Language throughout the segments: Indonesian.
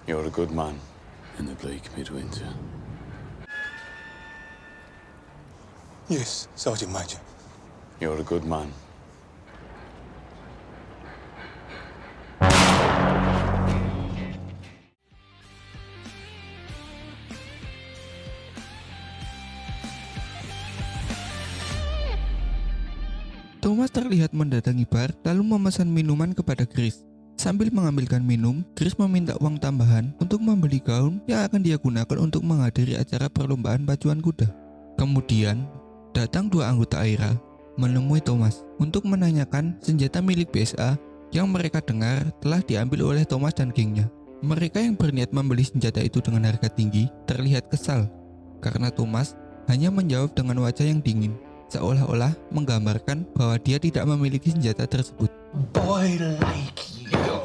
You're a good man in the bleak midwinter. Yes, Sergeant Major. You're a good man. Thomas terlihat mendatangi bar lalu memesan minuman kepada Chris. Sambil mengambilkan minum, Chris meminta uang tambahan untuk membeli gaun yang akan dia gunakan untuk menghadiri acara perlombaan pacuan kuda. Kemudian, datang dua anggota AIRA menemui Thomas untuk menanyakan senjata milik BSA yang mereka dengar telah diambil oleh Thomas dan gengnya. Mereka yang berniat membeli senjata itu dengan harga tinggi terlihat kesal karena Thomas hanya menjawab dengan wajah yang dingin, seolah-olah menggambarkan bahwa dia tidak memiliki senjata tersebut. Boy like you.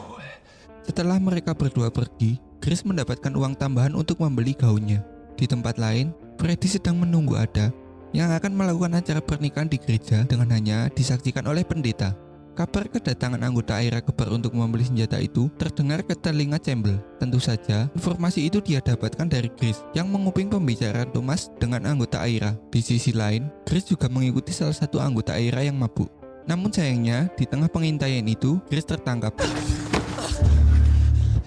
Setelah mereka berdua pergi, Chris mendapatkan uang tambahan untuk membeli gaunnya. Di tempat lain, Freddy sedang menunggu Ada yang akan melakukan acara pernikahan di gereja dengan hanya disaksikan oleh pendeta. Kabar kedatangan anggota AIRA ke bar untuk membeli senjata itu terdengar ke telinga Campbell. Tentu saja, informasi itu dia dapatkan dari Chris yang menguping pembicaraan Thomas dengan anggota AIRA. Di sisi lain, Chris juga mengikuti salah satu anggota AIRA yang mabuk. Namun sayangnya, di tengah pengintaian itu, Chris tertangkap.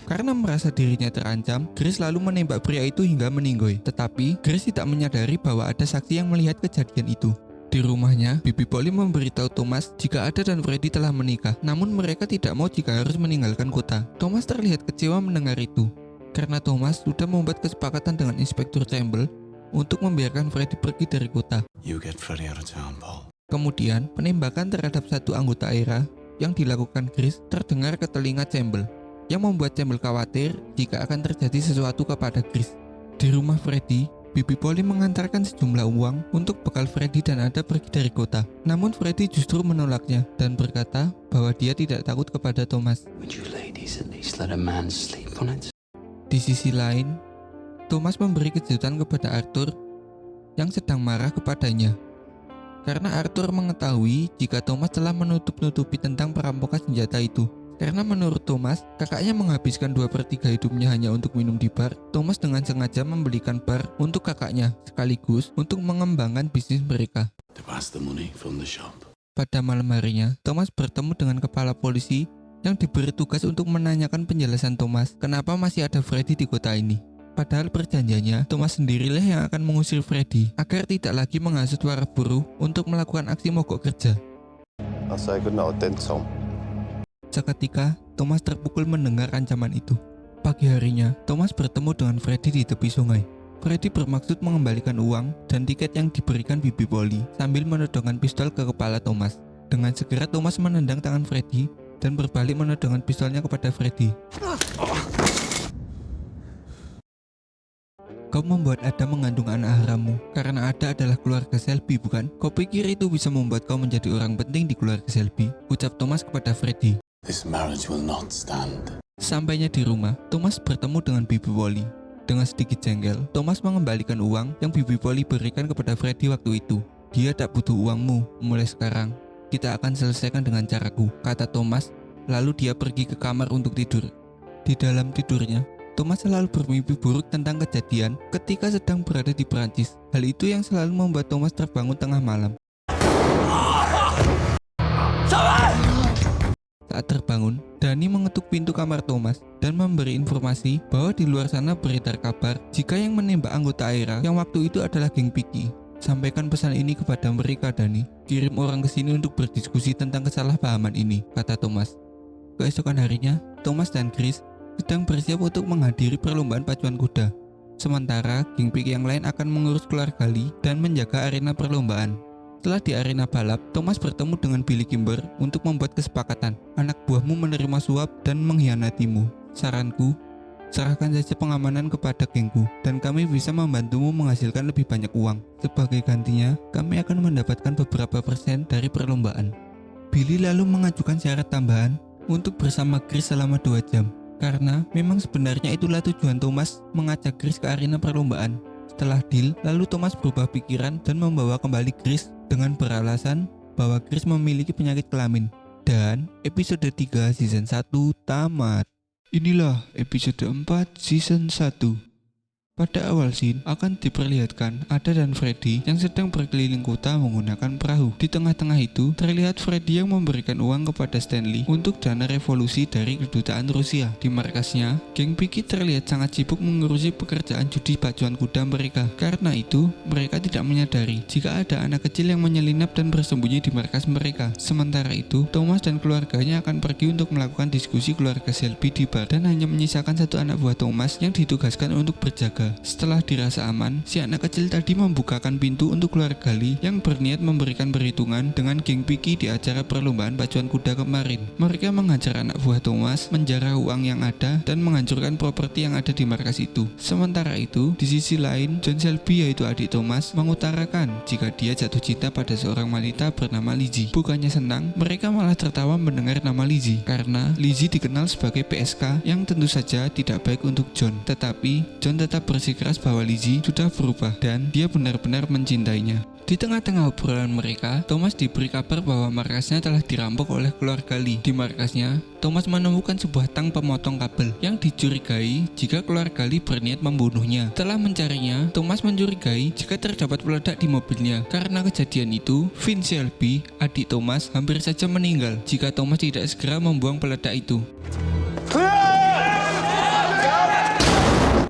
Karena merasa dirinya terancam, Chris lalu menembak pria itu hingga meninggoy. Tetapi, Chris tidak menyadari bahwa ada saksi yang melihat kejadian itu. Di rumahnya, Bibi Polly memberitahu Thomas jika Ada dan Freddy telah menikah, namun mereka tidak mau jika harus meninggalkan kota. Thomas terlihat kecewa mendengar itu, karena Thomas sudah membuat kesepakatan dengan Inspektur Campbell untuk membiarkan Freddy pergi dari kota. You get Freddy out of town, Paul. Kemudian, penembakan terhadap satu anggota AIRA yang dilakukan Chris terdengar ke telinga Campbell, yang membuat Campbell khawatir jika akan terjadi sesuatu kepada Chris. Di rumah Freddy, Bibi Polly mengantarkan sejumlah uang untuk bekal Freddy dan Ada pergi dari kota. Namun Freddy justru menolaknya dan berkata bahwa dia tidak takut kepada Thomas. Would you ladies at least let a man sleep on it? Di sisi lain, Thomas memberi kejutan kepada Arthur yang sedang marah kepadanya. Karena Arthur mengetahui jika Thomas telah menutup-nutupi tentang perampokan senjata itu. Karena menurut Thomas, kakaknya menghabiskan 2/3 hidupnya hanya untuk minum di bar, Thomas dengan sengaja membelikan bar untuk kakaknya, sekaligus untuk mengembangkan bisnis mereka. To pass the money from the shop. Pada malam harinya, Thomas bertemu dengan kepala polisi yang diberi tugas untuk menanyakan penjelasan Thomas kenapa masih ada Freddy di kota ini. Padahal perjanjiannya, Thomas sendirilah yang akan mengusir Freddy agar tidak lagi menghasut para buruh untuk melakukan aksi mogok kerja. I'll say good night then, Tom. Seketika, Thomas terpukul mendengar ancaman itu. Pagi harinya, Thomas bertemu dengan Freddy di tepi sungai. Freddy bermaksud mengembalikan uang dan tiket yang diberikan Bibi Polly sambil menodongkan pistol ke kepala Thomas. Dengan segera Thomas menendang tangan Freddy dan berbalik menodongkan pistolnya kepada Freddy. Kau membuat Ada mengandung anak harammu karena Ada adalah keluarga Selby, bukan? Kau pikir itu bisa membuat kau menjadi orang penting di keluarga Selby? Ucap Thomas kepada Freddy. This marriage will not stand. Sampainya di rumah, Thomas bertemu dengan Bibi Polly. Dengan sedikit jengkel, Thomas mengembalikan uang yang Bibi Polly berikan kepada Freddy waktu itu. Dia tak butuh uangmu, mulai sekarang. Kita akan selesaikan dengan caraku, kata Thomas, lalu dia pergi ke kamar untuk tidur. Di dalam tidurnya, Thomas selalu bermimpi buruk tentang kejadian ketika sedang berada di Perancis. Hal itu yang selalu membuat Thomas terbangun tengah malam. Saat terbangun, Danny mengetuk pintu kamar Thomas dan memberi informasi bahwa di luar sana beredar kabar jika yang menembak anggota AIRA yang waktu itu adalah geng Piki. Sampaikan pesan ini kepada mereka, Danny. Kirim orang ke sini untuk berdiskusi tentang kesalahpahaman ini, kata Thomas. Keesokan harinya, Thomas dan Chris sedang bersiap untuk menghadiri perlombaan pacuan kuda. Sementara, geng Piki yang lain akan mengurus keluarga Lee dan menjaga arena perlombaan. Setelah di arena balap, Thomas bertemu dengan Billy Kimber untuk membuat kesepakatan. Anak buahmu menerima suap dan mengkhianatimu. Saranku, serahkan saja pengamanan kepada gengku dan kami bisa membantumu menghasilkan lebih banyak uang. Sebagai gantinya, kami akan mendapatkan beberapa persen dari perlombaan. Billy lalu mengajukan syarat tambahan untuk bersama Chris selama 2 jam. Karena memang sebenarnya itulah tujuan Thomas mengajak Chris ke arena perlombaan. Setelah deal, lalu Thomas berubah pikiran dan membawa kembali Chris dengan beralasan bahwa Chris memiliki penyakit kelamin. Dan episode 3 season 1 tamat. Inilah episode 4 season 1. Pada awal scene akan diperlihatkan Ada dan Freddy yang sedang berkeliling kota menggunakan perahu. Di tengah-tengah itu terlihat Freddy yang memberikan uang kepada Stanley untuk dana revolusi dari kedutaan Rusia. Di markasnya, geng Piki terlihat sangat sibuk mengurusi pekerjaan judi pacuan kuda mereka. Karena itu, mereka tidak menyadari jika ada anak kecil yang menyelinap dan bersembunyi di markas mereka. Sementara itu, Thomas dan keluarganya akan pergi untuk melakukan diskusi keluarga Shelby di bar dan hanya menyisakan satu anak buah Thomas yang ditugaskan untuk berjaga. Setelah dirasa aman, si anak kecil tadi membukakan pintu untuk keluarga Lee yang berniat memberikan perhitungan dengan geng Piki di acara perlombaan pacuan kuda kemarin. Mereka menghajar anak buah Thomas, menjarah uang yang ada, dan menghancurkan properti yang ada di markas itu. Sementara itu, di sisi lain, John Shelby yaitu adik Thomas mengutarakan jika dia jatuh cinta pada seorang wanita bernama Lizzie. Bukannya senang, mereka malah tertawa mendengar nama Lizzie karena Lizzie dikenal sebagai PSK yang tentu saja tidak baik untuk John. Tetapi John tetap bersikeras bahwa Lizzie sudah berubah dan dia benar-benar mencintainya. Di tengah-tengah obrolan mereka, Thomas diberi kabar bahwa markasnya telah dirampok oleh keluarga Lee. Di markasnya, Thomas menemukan sebuah tang pemotong kabel yang dicurigai jika keluarga Lee berniat membunuhnya. Setelah mencarinya, Thomas mencurigai jika terdapat peledak di mobilnya. Karena kejadian itu, Vince Shelby, adik Thomas, hampir saja meninggal jika Thomas tidak segera membuang peledak itu.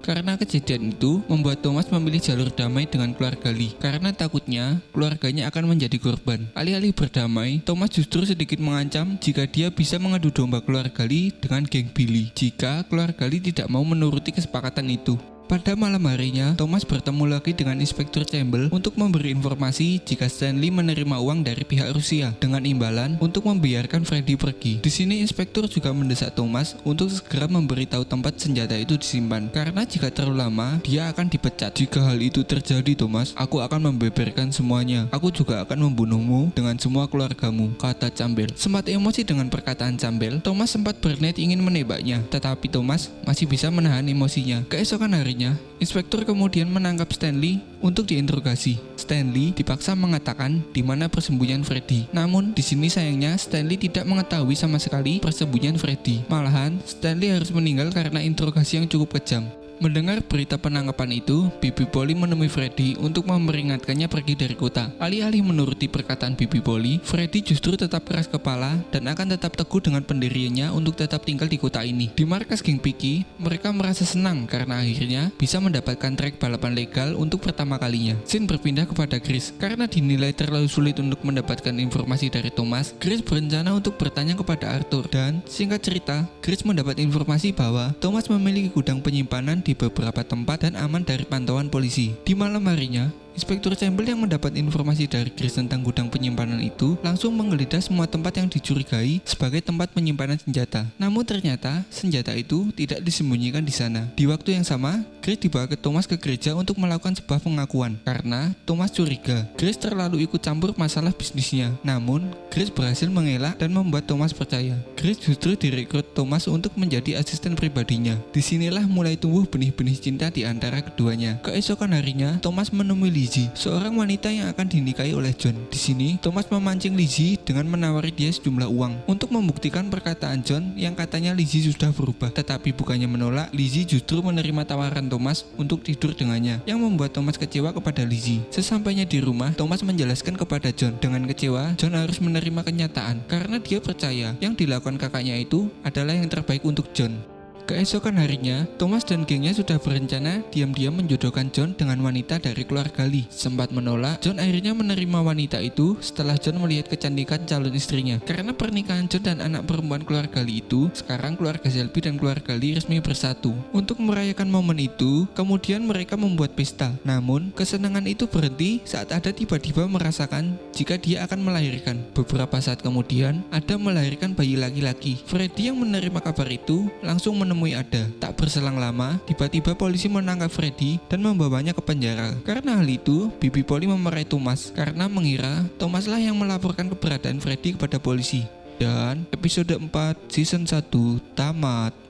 Karena kejadian itu, membuat Thomas memilih jalur damai dengan keluarga Lee karena takutnya keluarganya akan menjadi korban. Alih-alih berdamai, Thomas justru sedikit mengancam jika dia bisa mengadu domba keluarga Lee dengan geng Billy jika keluarga Lee tidak mau menuruti kesepakatan itu. Pada malam harinya, Thomas bertemu lagi dengan Inspektur Campbell untuk memberi informasi jika Stanley menerima uang dari pihak Rusia dengan imbalan untuk membiarkan Freddy pergi. Di sini Inspektur juga mendesak Thomas untuk segera memberitahu tempat senjata itu disimpan karena jika terlalu lama dia akan dipecat. Jika hal itu terjadi, Thomas, aku akan membeberkan semuanya. Aku juga akan membunuhmu dengan semua keluargamu, kata Campbell. Sempat emosi dengan perkataan Campbell, Thomas sempat berniat ingin menembaknya, tetapi Thomas masih bisa menahan emosinya. Keesokan hari Inspektur kemudian menangkap Stanley untuk diinterogasi. Stanley dipaksa mengatakan di mana persembunyian Freddy. Namun di sini sayangnya Stanley tidak mengetahui sama sekali persembunyian Freddy. Malahan Stanley harus meninggal karena interogasi yang cukup kejam. Mendengar berita penangkapan itu, Bibi Polly menemui Freddy untuk memperingatkannya pergi dari kota. Alih-alih menuruti perkataan Bibi Polly, Freddy justru tetap keras kepala dan akan tetap teguh dengan pendiriannya untuk tetap tinggal di kota ini. Di markas geng Piki, mereka merasa senang karena akhirnya bisa mendapatkan trek balapan legal untuk pertama kalinya. Scene berpindah kepada Chris. Karena dinilai terlalu sulit untuk mendapatkan informasi dari Thomas, Chris berencana untuk bertanya kepada Arthur. Dan singkat cerita, Chris mendapat informasi bahwa Thomas memiliki gudang penyimpanan di beberapa tempat dan aman dari pantauan polisi. Di malam harinya, Inspektur Campbell yang mendapat informasi dari Chris tentang gudang penyimpanan itu langsung menggeledah semua tempat yang dicurigai sebagai tempat penyimpanan senjata. Namun ternyata senjata itu tidak disembunyikan di sana. Di waktu yang sama, Chris dibawa ke Thomas ke gereja untuk melakukan sebuah pengakuan karena Thomas curiga Chris terlalu ikut campur masalah bisnisnya. Namun, Chris berhasil mengelak dan membuat Thomas percaya. Chris justru direkrut Thomas untuk menjadi asisten pribadinya. Disinilah mulai tumbuh benih-benih cinta di antara keduanya. Keesokan harinya, Thomas menemui Lizzie, seorang wanita yang akan dinikahi oleh John. Di sini, Thomas memancing Lizzie dengan menawari dia sejumlah uang untuk membuktikan perkataan John yang katanya Lizzie sudah berubah. Tetapi bukannya menolak, Lizzie justru menerima tawaran Thomas untuk tidur dengannya, yang membuat Thomas kecewa kepada Lizzie. Sesampainya di rumah, Thomas menjelaskan kepada John. Dengan kecewa, John harus menerima kenyataan karena dia percaya yang dilakukan kakaknya itu adalah yang terbaik untuk John. Keesokan harinya, Thomas dan gengnya sudah berencana diam-diam menjodohkan John dengan wanita dari keluarga Lee. Sempat menolak, John akhirnya menerima wanita itu setelah John melihat kecantikan calon istrinya. Karena pernikahan John dan anak perempuan keluarga Lee itu, sekarang keluarga Shelby dan keluarga Lee resmi bersatu. Untuk merayakan momen itu, kemudian mereka membuat pesta. Namun, kesenangan itu berhenti saat Ada tiba-tiba merasakan jika dia akan melahirkan. Beberapa saat kemudian, Ada melahirkan bayi laki-laki. Freddy yang menerima kabar itu langsung menemui Ada. Tak berselang lama, tiba-tiba polisi menangkap Freddy dan membawanya ke penjara. Karena hal itu, Bibi Polly memarahi Thomas karena mengira Thomas lah yang melaporkan keberadaan Freddy kepada polisi. Dan episode 4 season 1 tamat.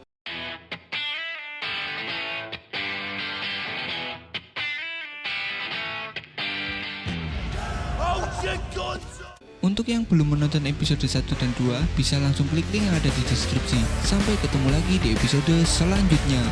Untuk yang belum menonton episode 1 dan 2, bisa langsung klik link yang ada di deskripsi. Sampai ketemu lagi di episode selanjutnya.